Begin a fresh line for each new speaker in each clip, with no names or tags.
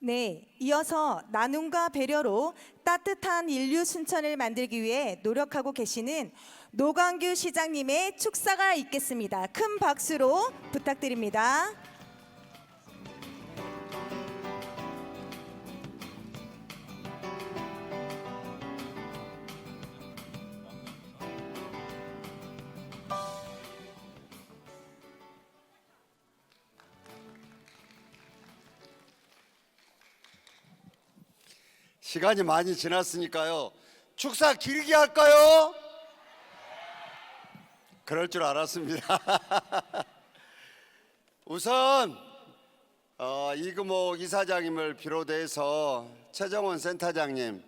네, 이어서 나눔과 배려로 따뜻한 인류 순천을 만들기 위해 노력하고 계시는 노광규 시장님의 축사가 있겠습니다. 큰 박수로 부탁드립니다.
시간이 많이 지났으니까요. 축사 길게 할까요? 그럴 줄 알았습니다. 우선 이금옥 이사장님을 비롯해서 최정원 센터장님,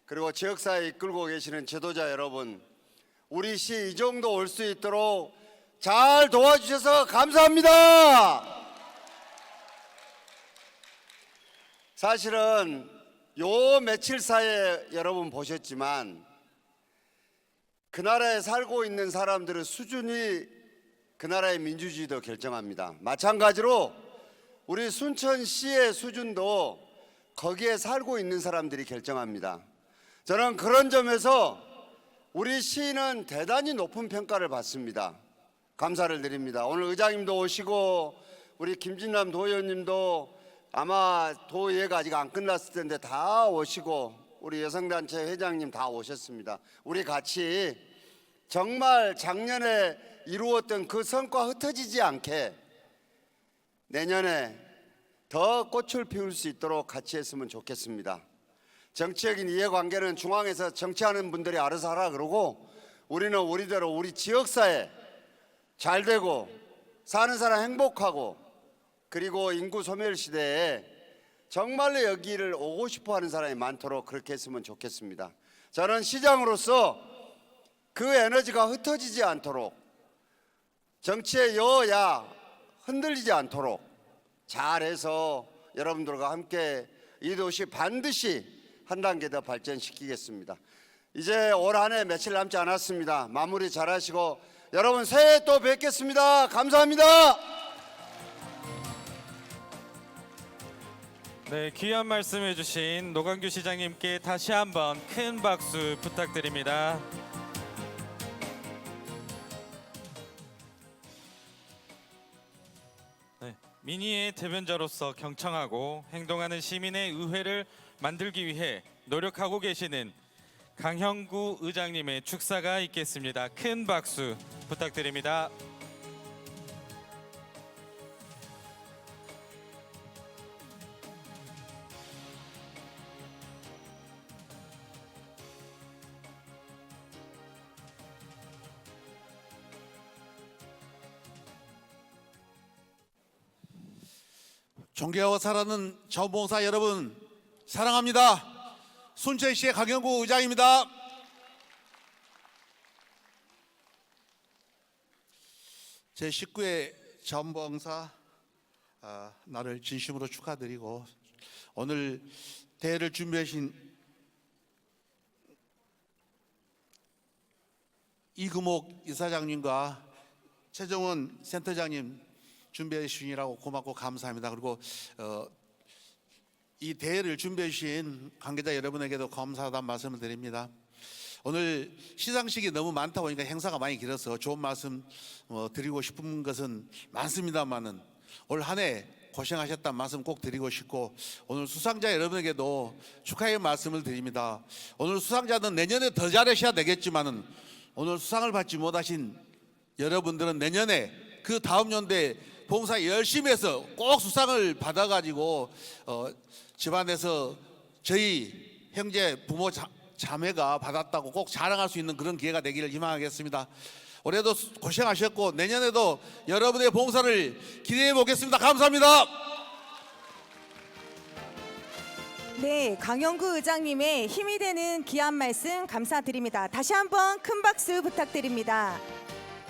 그리고 지역사회 이끌고 계시는 지도자 여러분, 우리 시 이 정도 올 수 있도록 잘 도와주셔서 감사합니다. 사실은 요 며칠 사이에 여러분 보셨지만 그 나라에 살고 있는 사람들의 수준이 그 나라의 민주주의도 결정합니다. 마찬가지로 우리 순천시의 수준도 거기에 살고 있는 사람들이 결정합니다. 저는 그런 점에서 우리 시는 대단히 높은 평가를 받습니다. 감사를 드립니다. 오늘 의장님도 오시고 우리 김진남 도의원님도 아마 도의회가 아직 안 끝났을 텐데 다 오시고 우리 여성단체 회장님 다 오셨습니다. 우리 같이 정말 작년에 이루었던 그 성과 흩어지지 않게 내년에 더 꽃을 피울 수 있도록 같이 했으면 좋겠습니다. 정치적인 이해관계는 중앙에서 정치하는 분들이 알아서 하라 그러고 우리는 우리대로 우리 지역사회 잘 되고 사는 사람 행복하고 그리고 인구 소멸 시대에 정말로 여기를 오고 싶어 하는 사람이 많도록 그렇게 했으면 좋겠습니다. 저는 시장으로서 그 에너지가 흩어지지 않도록 정치의 여야 흔들리지 않도록 잘해서 여러분들과 함께 이 도시 반드시 한 단계 더 발전시키겠습니다. 이제 올 한 해 며칠 남지 않았습니다. 마무리 잘하시고 여러분 새해 또 뵙겠습니다. 감사합니다.
네, 귀한 말씀해 주신 노광규 시장님께 다시 한번 큰 박수 부탁드립니다. 네, 민의의 대변자로서 경청하고 행동하는 시민의 의회를 만들기 위해 노력하고 계시는 강형구 의장님의 축사가 있겠습니다. 큰 박수 부탁드립니다.
존경하고 사랑하는 자원봉사 여러분, 사랑합니다. 순천시의 강형구 의장입니다. 제19회 자원봉사 날을 진심으로 축하드리고 오늘 대회를 준비하신 이금옥 이사장님과 최정원 센터장님 준비해 주시느라고 고맙고 감사합니다. 그리고 이 대회를 준비해 주신 관계자 여러분에게도 감사하다는 말씀을 드립니다. 오늘 시상식이 너무 많다 보니까 행사가 많이 길어서 좋은 말씀 드리고 싶은 것은 많습니다만은 올 한 해 고생하셨다는 말씀 꼭 드리고 싶고 오늘 수상자 여러분에게도 축하의 말씀을 드립니다. 오늘 수상자는 내년에 더 잘하셔야 되겠지만은 오늘 수상을 받지 못하신 여러분들은 내년에 그 다음 연도에 봉사 열심히 해서 꼭 수상을 받아가지고 집안에서 저희 형제 부모 자매가 받았다고 꼭 자랑할 수 있는 그런 기회가 되기를 희망하겠습니다. 올해도 고생하셨고 내년에도 여러분의 봉사를 기대해 보겠습니다. 감사합니다.
네, 강형구 의장님의 힘이 되는 귀한 말씀 감사드립니다. 다시 한번 큰 박수 부탁드립니다.